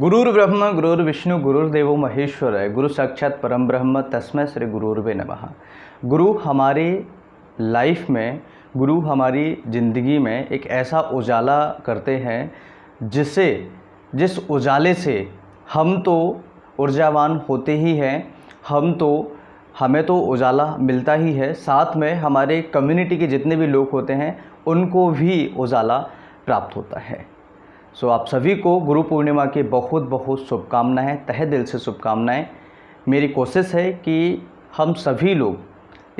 गुरुर्ब्रह्म गुरुर्विष्णु गुरुर्देवो महेश्वर है। गुरु साक्षात परम ब्रह्म तस्मै श्री गुरुर्वे नमः। गुरु हमारे लाइफ में, गुरु हमारी ज़िंदगी में एक ऐसा उजाला करते हैं जिस उजाले से हम तो ऊर्जावान होते ही हैं, हमें तो उजाला मिलता ही है, साथ में हमारे कम्युनिटी के जितने भी लोग होते हैं उनको भी उजाला प्राप्त होता है। सो आप सभी को गुरु पूर्णिमा की बहुत बहुत शुभकामनाएं, तहे दिल से शुभकामनाएं। मेरी कोशिश है कि हम सभी लोग,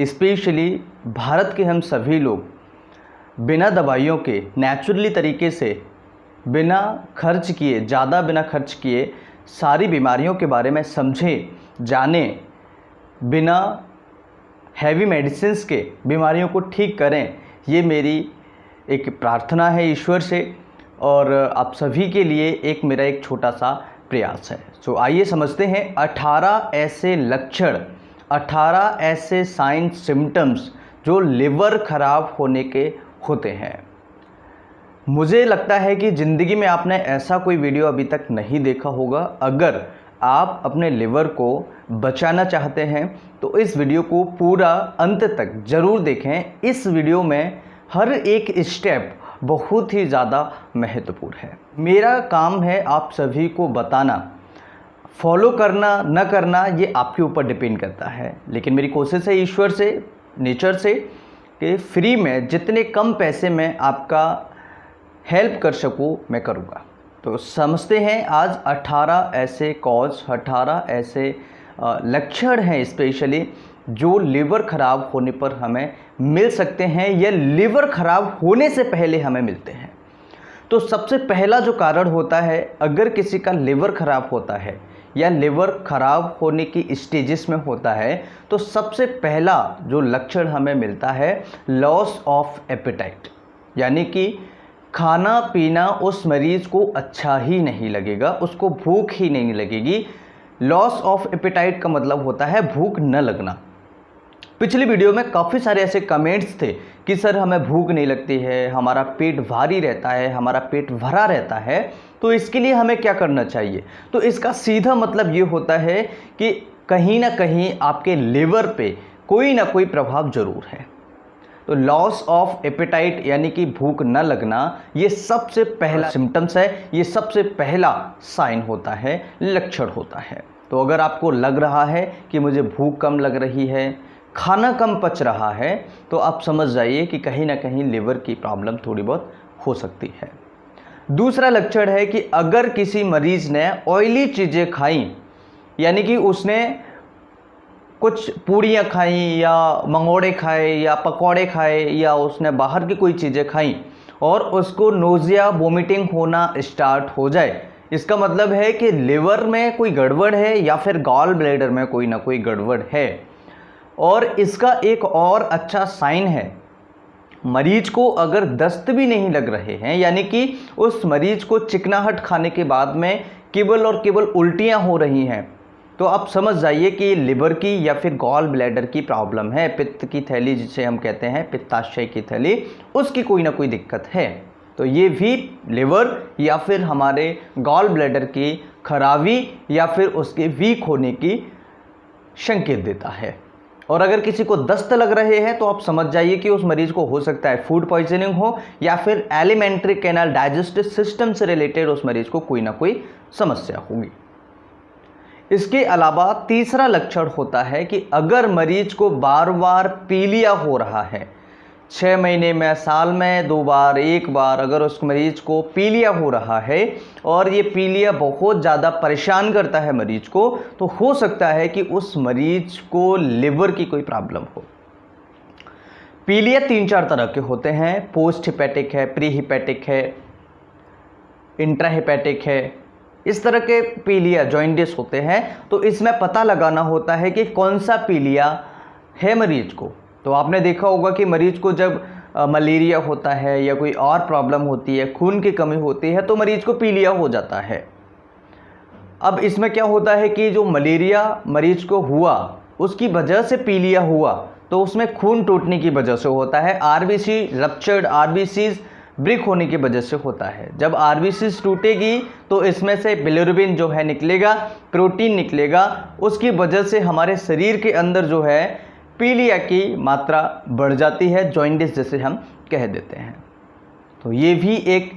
स्पेशली भारत के हम सभी लोग, बिना दवाइयों के नेचुरली तरीके से, बिना खर्च किए, ज़्यादा बिना खर्च किए सारी बीमारियों के बारे में समझें, जानें, बिना हैवी मेडिसिन्स के बीमारियों को ठीक करें। ये मेरी एक प्रार्थना है ईश्वर से और आप सभी के लिए मेरा एक छोटा सा प्रयास है। सो आइए समझते हैं 18 ऐसे लक्षण, 18 ऐसे साइन सिम्टम्स जो लिवर खराब होने के होते हैं। मुझे लगता है कि ज़िंदगी में आपने ऐसा कोई वीडियो अभी तक नहीं देखा होगा। अगर आप अपने लिवर को बचाना चाहते हैं तो इस वीडियो को पूरा अंत तक ज़रूर देखें। इस वीडियो में हर एक स्टेप बहुत ही ज़्यादा महत्वपूर्ण है। मेरा काम है आप सभी को बताना, फॉलो करना न करना ये आपके ऊपर डिपेंड करता है, लेकिन मेरी कोशिश है ईश्वर से, नेचर से, कि फ्री में जितने कम पैसे में आपका हेल्प कर सकूँ मैं करूँगा। तो समझते हैं आज 18 ऐसे कॉज, 18 ऐसे लक्षण हैं स्पेशली जो लिवर ख़राब होने पर हमें मिल सकते हैं या लिवर ख़राब होने से पहले हमें मिलते हैं। तो सबसे पहला जो कारण होता है, अगर किसी का लिवर ख़राब होता है या लिवर ख़राब होने की स्टेजेस में होता है, तो सबसे पहला जो लक्षण हमें मिलता है लॉस ऑफ एपेटाइट, यानी कि खाना पीना उस मरीज़ को अच्छा ही नहीं लगेगा, उसको भूख ही नहीं लगेगी। लॉस ऑफ एपेटाइट का मतलब होता है भूख न लगना। पिछली वीडियो में काफ़ी सारे ऐसे कमेंट्स थे कि सर हमें भूख नहीं लगती है, हमारा पेट भारी रहता है, हमारा पेट भरा रहता है, तो इसके लिए हमें क्या करना चाहिए। तो इसका सीधा मतलब ये होता है कि कहीं ना कहीं आपके लिवर पे कोई ना कोई प्रभाव ज़रूर है। तो लॉस ऑफ एपेटाइट यानी कि भूख न लगना, ये सबसे पहला सिम्टम्स है, ये सबसे पहला साइन होता है, लक्षण होता है। तो अगर आपको लग रहा है कि मुझे भूख कम लग रही है, खाना कम पच रहा है, तो आप समझ जाइए कि कहीं ना कहीं लिवर की प्रॉब्लम थोड़ी बहुत हो सकती है। दूसरा लक्षण है कि अगर किसी मरीज़ ने ऑयली चीज़ें खाई, यानी कि उसने कुछ पूड़ियाँ खाई या मंगोड़े खाए या पकौड़े खाए या उसने बाहर की कोई चीज़ें खाई और उसको नोज़िया, वोमिटिंग होना स्टार्ट हो जाए, इसका मतलब है कि लिवर में कोई गड़बड़ है या फिर गॉल ब्लैडर में कोई ना कोई गड़बड़ है। और इसका एक और अच्छा साइन है, मरीज को अगर दस्त भी नहीं लग रहे हैं, यानी कि उस मरीज को चिकनाहट खाने के बाद में केवल और केवल उल्टियां हो रही हैं, तो आप समझ जाइए कि लिवर की या फिर गॉल ब्लैडर की प्रॉब्लम है, पित्त की थैली जिसे हम कहते हैं, पित्ताशय की थैली, उसकी कोई ना कोई दिक्कत है। तो ये भी लिवर या फिर हमारे गॉल ब्लैडर की खराबी या फिर उसके वीक होने की संकेत देता है। और अगर किसी को दस्त लग रहे हैं तो आप समझ जाइए कि उस मरीज को हो सकता है फूड पॉइजनिंग हो या फिर एलिमेंट्री कैनाल डाइजेस्टिव सिस्टम से रिलेटेड उस मरीज को कोई ना कोई समस्या होगी। इसके अलावा तीसरा लक्षण होता है कि अगर मरीज को बार बार पीलिया हो रहा है, 6 महीने में, साल में 2 बार, 1 बार, अगर उस मरीज को पीलिया हो रहा है और ये पीलिया बहुत ज़्यादा परेशान करता है मरीज को, तो हो सकता है कि उस मरीज को लिवर की कोई प्रॉब्लम हो। पीलिया 3-4 तरह के होते हैं, पोस्ट हिपैटिक है, प्री हिपैटिक है, इंट्रा हिपैटिक है, इस तरह के पीलिया जॉइंटिस होते हैं। तो इसमें पता लगाना होता है कि कौन सा पीलिया है मरीज को। तो आपने देखा होगा कि मरीज को जब मलेरिया होता है या कोई और प्रॉब्लम होती है, खून की कमी होती है, तो मरीज को पीलिया हो जाता है। अब इसमें क्या होता है कि जो मलेरिया मरीज को हुआ उसकी वजह से पीलिया हुआ, तो उसमें खून टूटने की वजह से होता है। आरबीसी रप्चर्ड आरबीसीज ब्रिक होने की वजह से होता है। जब आरबीसीज टूटेगी तो इसमें से बिलिरुबिन जो है निकलेगा, प्रोटीन निकलेगा, उसकी वजह से हमारे शरीर के अंदर जो है पीलिया की मात्रा बढ़ जाती है, जॉइंटिस जिसे हम कह देते हैं। तो ये भी एक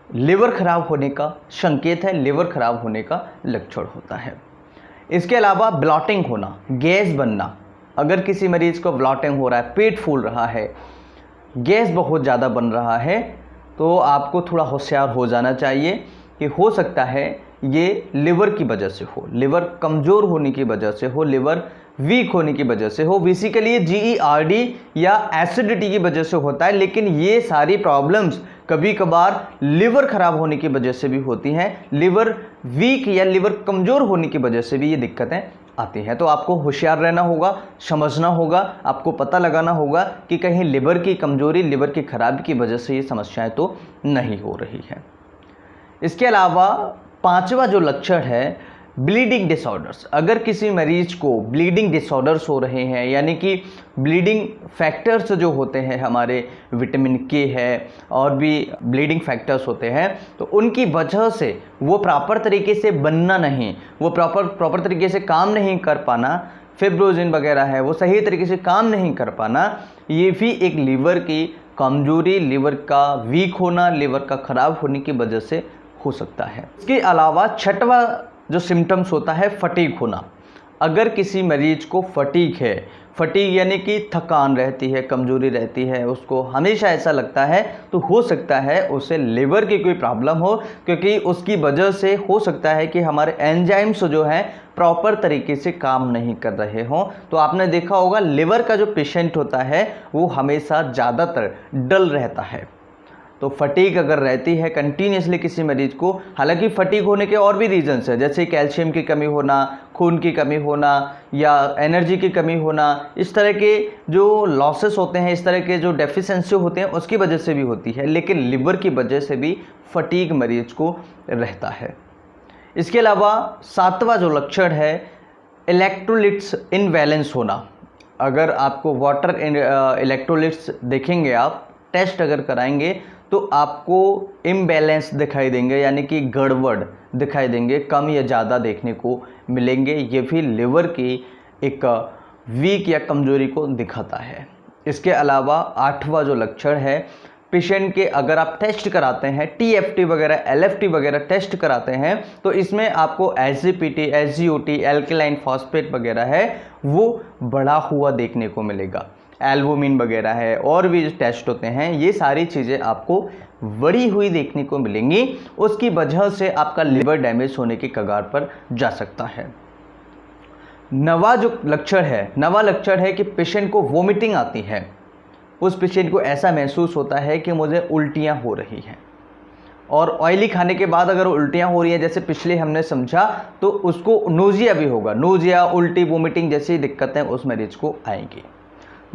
लिवर खराब होने का संकेत है, लिवर खराब होने का लक्षण होता है। इसके अलावा ब्लॉटिंग होना, गैस बनना, अगर किसी मरीज को ब्लॉटिंग हो रहा है, पेट फूल रहा है, गैस बहुत ज़्यादा बन रहा है, तो आपको थोड़ा होशियार हो जाना चाहिए कि हो सकता है ये लिवर की वजह से हो, लिवर कमज़ोर होने की वजह से हो, लिवर वीक होने की वजह से हो। बेसिकली ये GERD या एसिडिटी की वजह से होता है, लेकिन ये सारी प्रॉब्लम्स कभी कभार लिवर खराब होने की वजह से भी होती हैं, लिवर वीक या लिवर कमज़ोर होने की वजह से भी ये दिक्कतें आती हैं। तो आपको होशियार रहना होगा, समझना होगा, आपको पता लगाना होगा कि कहीं लिवर की कमज़ोरी, लिवर की खराबी की वजह से ये समस्याएं तो नहीं हो रही हैं। इसके अलावा 5वां जो लक्षण है ब्लीडिंग डिसऑर्डर्स। अगर किसी मरीज को ब्लीडिंग डिसऑर्डर्स हो रहे हैं, यानी कि ब्लीडिंग फैक्टर्स जो होते हैं हमारे, विटामिन के है और भी ब्लीडिंग फैक्टर्स होते हैं, तो उनकी वजह से वो प्रॉपर तरीके से बनना नहीं, वो प्रॉपर तरीके से काम नहीं कर पाना, फिब्रोजिन वगैरह है वो सही तरीके से काम नहीं कर पाना, ये भी एक लिवर की कमजोरी, लिवर का वीक होना, लिवर का खराब होने की वजह से हो सकता है। इसके अलावा 6वां जो सिम्टम्स होता है फटीग होना। अगर किसी मरीज को फटीग है, फटीग यानी कि थकान रहती है, कमजोरी रहती है, उसको हमेशा ऐसा लगता है, तो हो सकता है उसे लिवर की कोई प्रॉब्लम हो, क्योंकि उसकी वजह से हो सकता है कि हमारे एंजाइम्स जो हैं प्रॉपर तरीके से काम नहीं कर रहे हों। तो आपने देखा होगा लिवर का जो पेशेंट होता है वो हमेशा ज़्यादातर डल रहता है। तो फटीग अगर रहती है कंटिन्यूसली किसी मरीज को, हालांकि फटीग होने के और भी रीजंस है, जैसे कैल्शियम की कमी होना, खून की कमी होना या एनर्जी की कमी होना, इस तरह के जो लॉसेस होते हैं, इस तरह के जो डेफिशिएंसी होते हैं उसकी वजह से भी होती है, लेकिन लिवर की वजह से भी फटीग मरीज को रहता है। इसके अलावा 7वां जो लक्षण है इलेक्ट्रोलिट्स इनबैलेंस होना। अगर आपको वाटर इलेक्ट्रोलिट्स देखेंगे, आप टेस्ट अगर कराएंगे तो आपको इम्बैलेंस दिखाई देंगे, यानी कि गड़बड़ दिखाई देंगे, कम या ज़्यादा देखने को मिलेंगे। ये भी लिवर की एक वीक या कमजोरी को दिखाता है। इसके अलावा 8वां जो लक्षण है पेशेंट के, अगर आप टेस्ट कराते हैं TFT वगैरह, LFT वगैरह टेस्ट कराते हैं, तो इसमें आपको SGPT, SGOT, एल्कलाइन फॉस्फेट वगैरह है वो बढ़ा हुआ देखने को मिलेगा, एल्बुमिन वगैरह है और भी जो टेस्ट होते हैं, ये सारी चीज़ें आपको बढ़ी हुई देखने को मिलेंगी। उसकी वजह से आपका लिवर डैमेज होने की कगार पर जा सकता है। 9वां जो लक्षण है कि पेशेंट को वोमिटिंग आती है। उस पेशेंट को ऐसा महसूस होता है कि मुझे उल्टियाँ हो रही हैं, और ऑयली खाने के बाद अगर उल्टियाँ हो रही हैं, जैसे पिछले हमने समझा, तो उसको नोजिया भी होगा, नोजिया, उल्टी, वोमिटिंग जैसी दिक्कतें उस मरीज को आएंगी।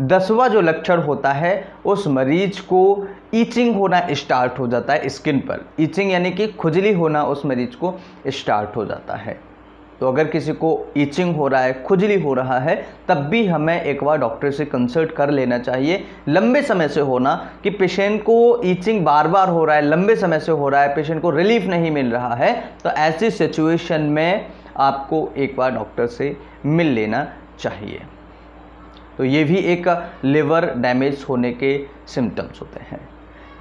10वां जो लक्षण होता है उस मरीज को ईचिंग होना स्टार्ट हो जाता है स्किन पर, ईचिंग यानी कि खुजली होना उस मरीज को स्टार्ट हो जाता है। तो अगर किसी को ईचिंग हो रहा है, खुजली हो रहा है, तब भी हमें एक बार डॉक्टर से कंसल्ट कर लेना चाहिए। लंबे समय से होना कि पेशेंट को ईचिंग बार बार हो रहा है, लंबे समय से हो रहा है, पेशेंट को रिलीफ नहीं मिल रहा है, तो ऐसी सिचुएशन में आपको एक बार डॉक्टर से मिल लेना चाहिए। तो ये भी एक लिवर डैमेज होने के सिम्टम्स होते हैं।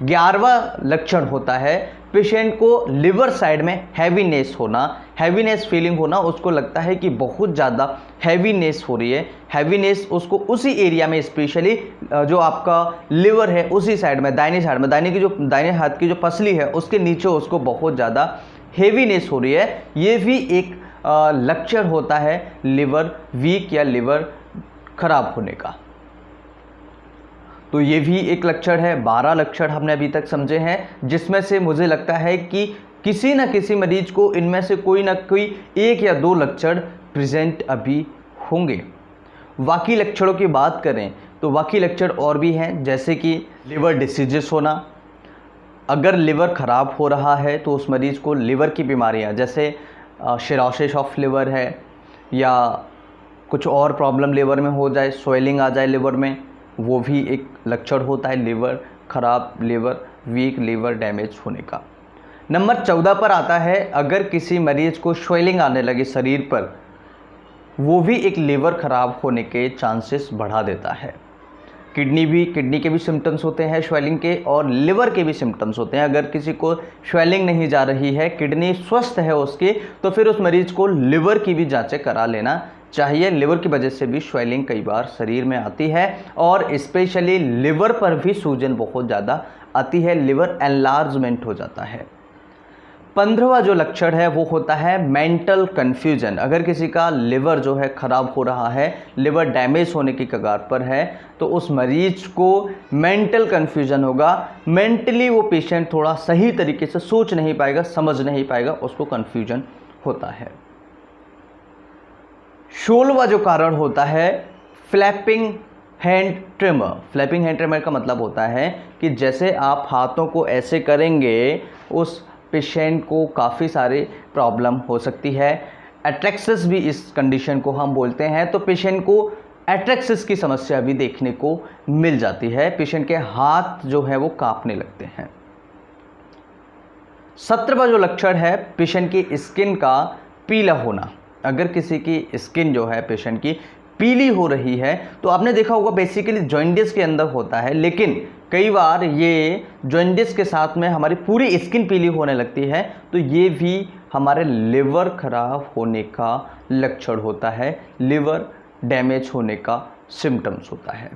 11वां लक्षण होता है पेशेंट को लिवर साइड में हैवीनेस होना, हैवीनेस फीलिंग होना, उसको लगता है कि बहुत ज़्यादा हैवीनेस हो रही है। हैवीनेस उसको उसी एरिया में, स्पेशली जो आपका लिवर है उसी साइड में, दाहिनी साइड में, दाहिने हाथ की जो पसली है उसके नीचे उसको बहुत ज़्यादा हैवीनेस हो रही है। ये भी एक लक्षण होता है लिवर वीक या लिवर खराब होने का। तो ये भी एक लक्षण है। 12 लक्षण हमने अभी तक समझे हैं, जिसमें से मुझे लगता है कि किसी न किसी मरीज को इनमें से कोई ना कोई 1 या 2 लक्षण प्रेजेंट अभी होंगे। बाकी लक्षणों की बात करें तो बाकी लक्षण और भी हैं, जैसे कि लिवर डिसीजेस होना। अगर लिवर खराब हो रहा है तो उस मरीज को लिवर की बीमारियां, जैसे सिरोसिस ऑफ लिवर है या कुछ और प्रॉब्लम लिवर में हो जाए, स्वेलिंग आ जाए लिवर में, वो भी एक लक्षण होता है लिवर खराब, लिवर वीक लीवर डैमेज होने का। नंबर 14 पर आता है, अगर किसी मरीज को स्वेलिंग आने लगे शरीर पर, वो भी एक लीवर खराब होने के चांसेस बढ़ा देता है। किडनी के भी सिम्टम्स होते हैं स्वेलिंग के, और लिवर के भी सिम्टम्स होते हैं। अगर किसी को स्वेलिंग नहीं जा रही है, किडनी स्वस्थ है उसकी, तो फिर उस मरीज को लिवर की भी जांचें करा लेना चाहिए। लिवर की वजह से भी स्वेलिंग कई बार शरीर में आती है, और स्पेशली लिवर पर भी सूजन बहुत ज़्यादा आती है, लिवर एनलार्जमेंट हो जाता है। 15वां जो लक्षण है वो होता है मेंटल कन्फ्यूजन। अगर किसी का लिवर जो है ख़राब हो रहा है, लिवर डैमेज होने की कगार पर है, तो उस मरीज को मेंटल कन्फ्यूजन होगा। मेंटली वो पेशेंट थोड़ा सही तरीके से सोच नहीं पाएगा, समझ नहीं पाएगा, उसको कन्फ्यूजन होता है। 16वां जो कारण होता है flapping hand trimmer. Flapping hand trimmer का मतलब होता है कि जैसे आप हाथों को ऐसे करेंगे, उस पेशेंट को काफ़ी सारे प्रॉब्लम हो सकती है। एट्रेक्सिस भी इस कंडीशन को हम बोलते हैं। तो पेशेंट को एट्रेक्सिस की समस्या भी देखने को मिल जाती है, पेशेंट के हाथ जो है वो कांपने लगते हैं। 17वां जो लक्षण है पेशेंट की स्किन का पीला होना। अगर किसी की स्किन जो है पेशेंट की पीली हो रही है, तो आपने देखा होगा बेसिकली जॉइंटिस के अंदर होता है, लेकिन कई बार ये जॉइंटिस के साथ में हमारी पूरी स्किन पीली होने लगती है, तो ये भी हमारे लिवर खराब होने का लक्षण होता है, लिवर डैमेज होने का सिम्टम्स होता है।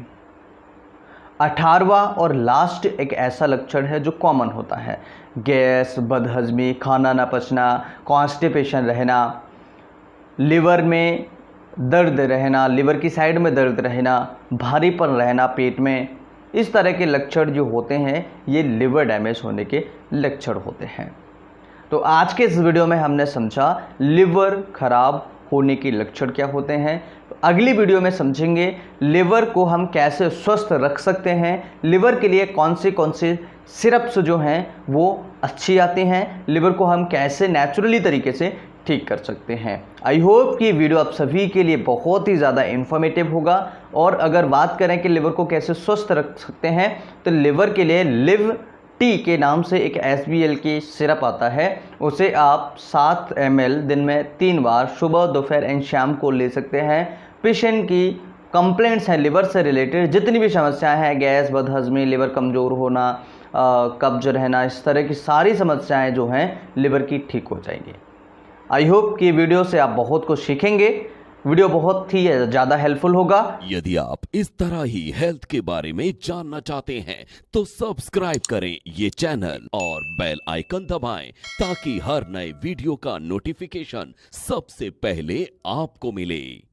18वां और लास्ट एक ऐसा लक्षण है जो कॉमन होता है, गैस, बदहजमी, खाना ना पचना, कॉन्स्टिपेशन रहना, लिवर में दर्द रहना, लिवर की साइड में दर्द रहना, भारीपन रहना पेट में, इस तरह के लक्षण जो होते हैं ये लिवर डैमेज होने के लक्षण होते हैं। तो आज के इस वीडियो में हमने समझा लिवर खराब होने के लक्षण क्या होते हैं। तो अगली वीडियो में समझेंगे लिवर को हम कैसे स्वस्थ रख सकते हैं, लिवर के लिए कौन से सिरप्स जो हैं वो अच्छी आती हैं, लिवर को हम कैसे नेचुरली तरीके से ठीक कर सकते हैं। आई होप कि वीडियो आप सभी के लिए बहुत ही ज़्यादा इन्फॉर्मेटिव होगा। और अगर बात करें कि लिवर को कैसे स्वस्थ रख सकते हैं, तो लिवर के लिए लिव टी के नाम से एक SBL की सिरप आता है, उसे आप 7 ml दिन में 3 बार सुबह, दोपहर एंड शाम को ले सकते हैं। पेशेंट की कंप्लेंट्स हैं लिवर से रिलेटेड, जितनी भी समस्याएं हैं, गैस, बदहजमी, लिवर कमज़ोर होना, कब्ज रहना, इस तरह की सारी समस्याएं जो हैं लिवर की ठीक हो जाएंगी। आई होप कि वीडियो से आप बहुत कुछ सीखेंगे, वीडियो बहुत ही ज़्यादा हेल्पफुल होगा। यदि आप इस तरह ही हेल्थ के बारे में जानना चाहते हैं तो सब्सक्राइब करें ये चैनल और बेल आइकन दबाएं ताकि हर नए वीडियो का नोटिफिकेशन सबसे पहले आपको मिले।